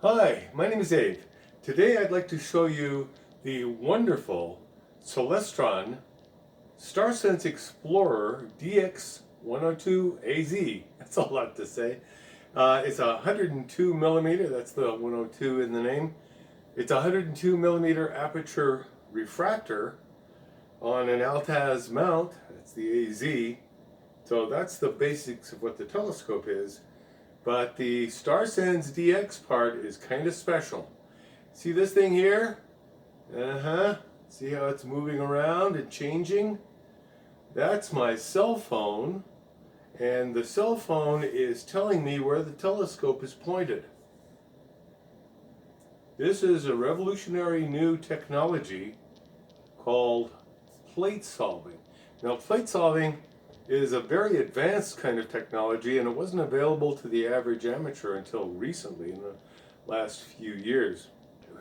Hi, my name is Dave. Today I'd like to show you the wonderful Celestron Starsense Explorer DX 102AZ. That's a lot to say. It's a 102 millimeter, that's the 102 in the name. It's a 102 millimeter aperture refractor on an Altaz mount. That's the AZ. So that's the basics of what the telescope is. But the Starsense DX part is kind of special. See this thing here? See how it's moving around and changing? That's my cell phone, and the cell phone is telling me where the telescope is pointed. This is a revolutionary new technology called plate solving. Now, plate solving is a very advanced kind of technology, and it wasn't available to the average amateur until recently, in the last few years.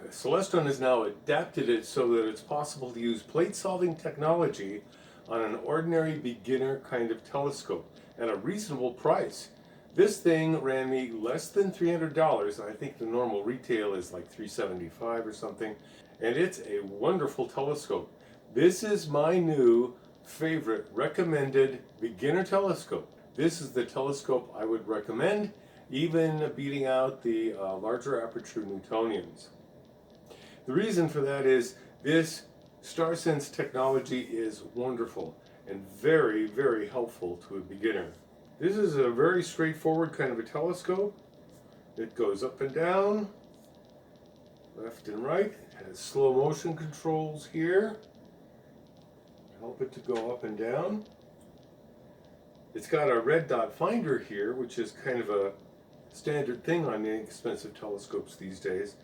Celestron has now adapted it so that it's possible to use plate solving technology on an ordinary beginner kind of telescope at a reasonable price. This thing ran me less than $300, and I think the normal retail is like $375 or something, and it's a wonderful telescope. This is my new favorite recommended beginner telescope. This is the telescope I would recommend, even beating out the larger aperture Newtonians. The reason for that is this Starsense technology is wonderful and very, very helpful to a beginner. This is a very straightforward kind of a telescope. It goes up and down, left and right. It has slow motion controls here. Help it to go up and down. It's got a red dot finder here, which is kind of a standard thing on inexpensive telescopes these days.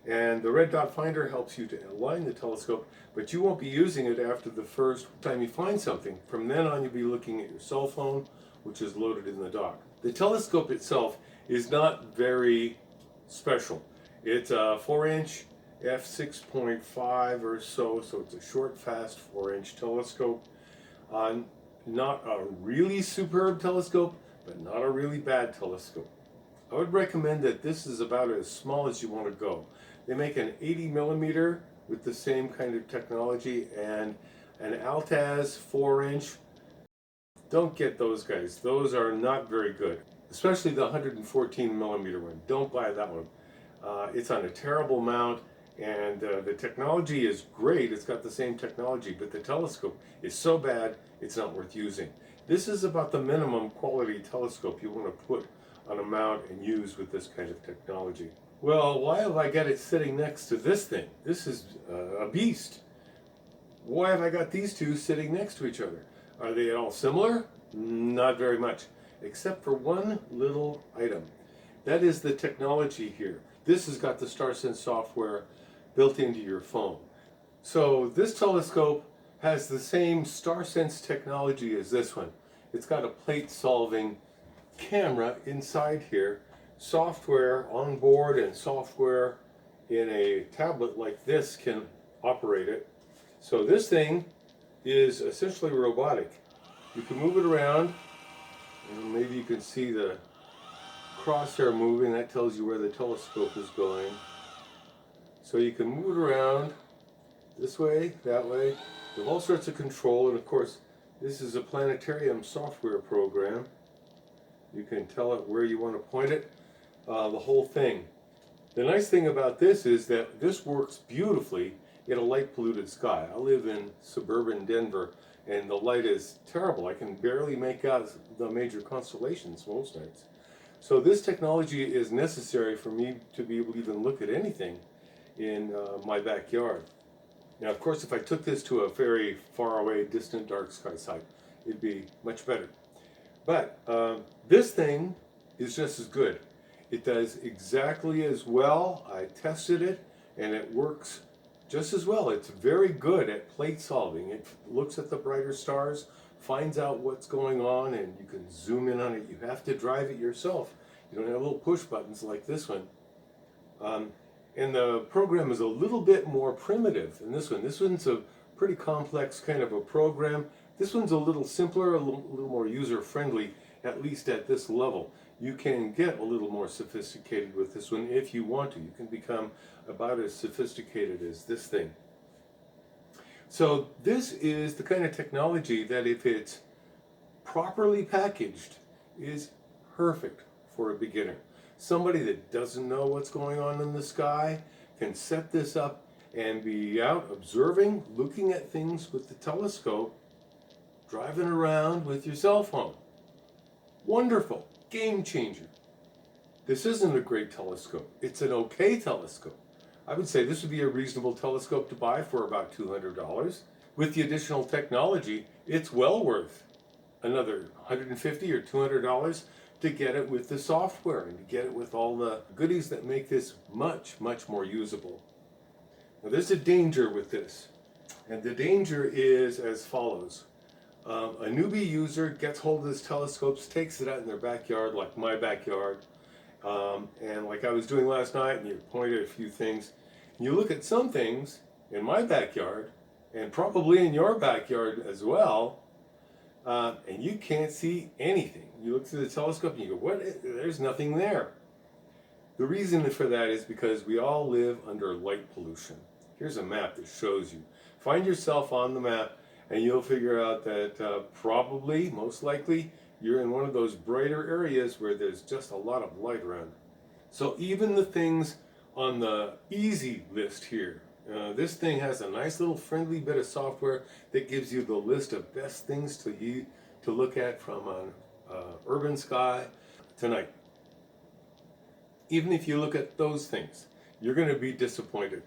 And the red dot finder helps you to align the telescope, but you won't be using it after the first time you find something. From then on, you'll be looking at your cell phone, which is loaded in the dock. The telescope itself is not very special. It's a 4-inch f6.5 or so it's a short, fast 4-inch telescope. Not a really superb telescope, but not a really bad telescope. I would recommend that this is about as small as you want to go. They make an 80 millimeter with the same kind of technology, and an Altaz 4-inch. Don't get those guys. Those are not very good, especially the 114 millimeter one. Don't buy that one. It's on a terrible mount, and the technology is great. It's got the same technology, but the telescope is so bad it's not worth using. This is about the minimum quality telescope you want to put on a mount and use with this kind of technology. Well, why have I got it sitting next to this thing? This is a beast. Why have I got these two sitting next to each other? Are they at all similar? Not very much, except for one little item. That is the technology here. This has got the Starsense software built into your phone. So this telescope has the same Starsense technology as this one. It's got a plate solving camera inside here, software on board, and software in a tablet like this can operate it. So this thing is essentially robotic. You can move it around, and maybe you can see the crosshair moving. That tells you where the telescope is going. So you can move it around this way, that way. There's all sorts of control, and of course this is a planetarium software program. You can tell it where you want to point it, the whole thing. The nice thing about this is that this works beautifully in a light polluted sky. I live in suburban Denver, and the light is terrible. I can barely make out the major constellations most nights. So this technology is necessary for me to be able to even look at anything in my backyard. Now, of course, if I took this to a very far away, distant, dark sky site, it'd be much better. But this thing is just as good. It does exactly as well. I tested it, and it works just as well. It's very good at plate solving. It looks at the brighter stars, finds out what's going on, and you can zoom in on it. You have to drive it yourself. You don't have little push buttons like this one. And the program is a little bit more primitive than this one. This one's a pretty complex kind of a program. This one's a little simpler, a little more user-friendly, at least at this level. You can get a little more sophisticated with this one if you want to. You can become about as sophisticated as this thing. So this is the kind of technology that, if it's properly packaged, is perfect for a beginner. Somebody that doesn't know what's going on in the sky can set this up and be out observing, looking at things with the telescope, driving around with your cell phone. Wonderful, game changer. This isn't a great telescope. It's an okay telescope. I would say this would be a reasonable telescope to buy for about $200. With the additional technology, it's well worth another $150 or $200 to get it with the software and to get it with all the goodies that make this much, much more usable. Now, there's a danger with this, and the danger is as follows. A newbie user gets hold of this telescope, takes it out in their backyard, like my backyard, and like I was doing last night, and you point at a few things. And you look at some things in my backyard, and probably in your backyard as well, and you can't see anything. You look through the telescope and you go, "What? There's nothing there." The reason for that is because we all live under light pollution. Here's a map that shows you. Find yourself on the map and you'll figure out that probably, most likely, you're in one of those brighter areas where there's just a lot of light around. So even the things on the easy list here, this thing has a nice little friendly bit of software that gives you the list of best things to look at from an urban sky tonight. Even if you look at those things, you're going to be disappointed.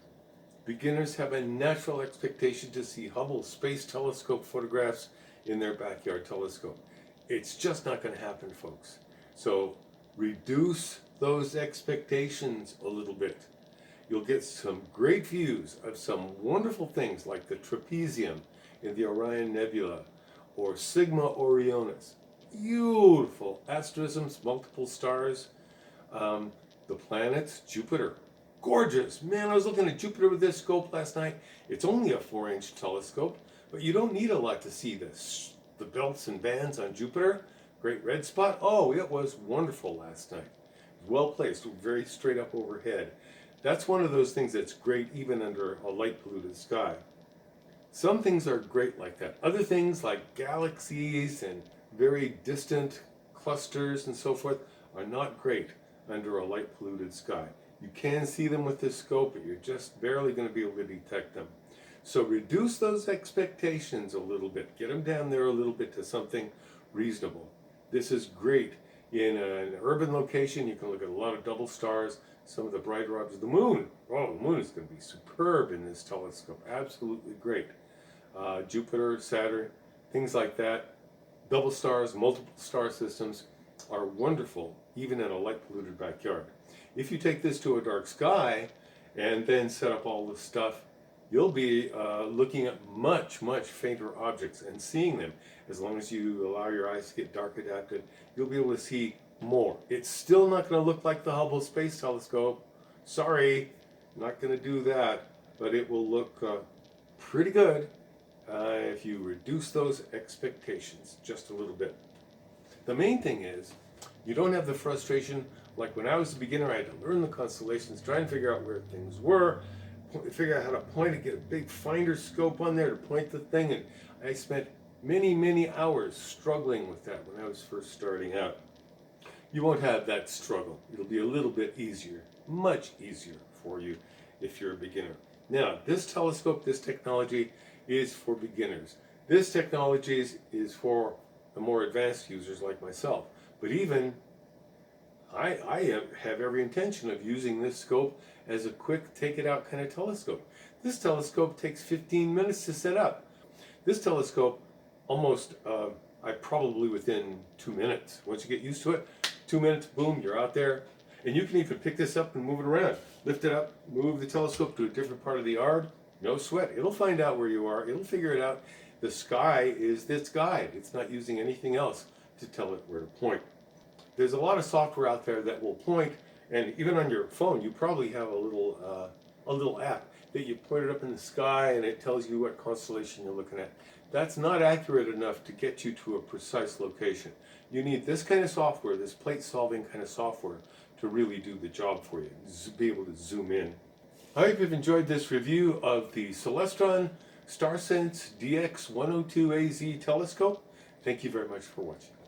Beginners have a natural expectation to see Hubble Space Telescope photographs in their backyard telescope. It's just not going to happen, folks. So reduce those expectations a little bit. You'll get some great views of some wonderful things like the trapezium in the Orion Nebula or Sigma Orionis. Beautiful asterisms, multiple stars, the planets, Jupiter. Gorgeous. Man, I was looking at Jupiter with this scope last night. It's only a 4-inch telescope, but you don't need a lot to see this. The belts and bands on Jupiter. Great red spot. Oh, it was wonderful last night. Well placed, very straight up overhead. That's one of those things that's great even under a light polluted sky. Some things are great like that. Other things like galaxies and very distant clusters and so forth are not great under a light polluted sky. You can see them with this scope, but you're just barely going to be able to detect them. So reduce those expectations a little bit. Get them down there a little bit to something reasonable. This is great in an urban location. You can look at a lot of double stars, some of the brighter objects. The moon. Oh, the moon is going to be superb in this telescope. Absolutely great. Jupiter, Saturn, things like that. Double stars, multiple star systems are wonderful, even in a light polluted backyard. If you take this to a dark sky and then set up all this stuff, you'll be looking at much, much fainter objects and seeing them. As long as you allow your eyes to get dark adapted, you'll be able to see more. It's still not going to look like the Hubble Space Telescope. Sorry, not going to do that, but it will look pretty good if you reduce those expectations just a little bit. The main thing is, you don't have the frustration like when I was a beginner. I had to learn the constellations, try and figure out where things were, figure out how to point it, get a big finder scope on there to point the thing, and I spent many, many hours struggling with that when I was first starting out. You won't have that struggle. It'll be a little bit easier, much easier for you if you're a beginner. Now, this telescope, this technology is for beginners. This technology is for the more advanced users like myself. But even I have every intention of using this scope as a quick take-it-out kind of telescope. This telescope takes 15 minutes to set up. This telescope, almost, probably within 2 minutes. Once you get used to it, 2 minutes, boom, you're out there. And you can even pick this up and move it around. Lift it up, move the telescope to a different part of the yard. No sweat. It'll find out where you are. It'll figure it out. The sky is its guide. It's not using anything else to tell it where to point. There's a lot of software out there that will point, and even on your phone, you probably have a little app that you point it up in the sky, and it tells you what constellation you're looking at. that's not accurate enough to get you to a precise location. You need this kind of software, this plate solving kind of software, to really do the job for you, be able to zoom in. I hope you've enjoyed this review of the Celestron Starsense DX 102AZ telescope. Thank you very much for watching.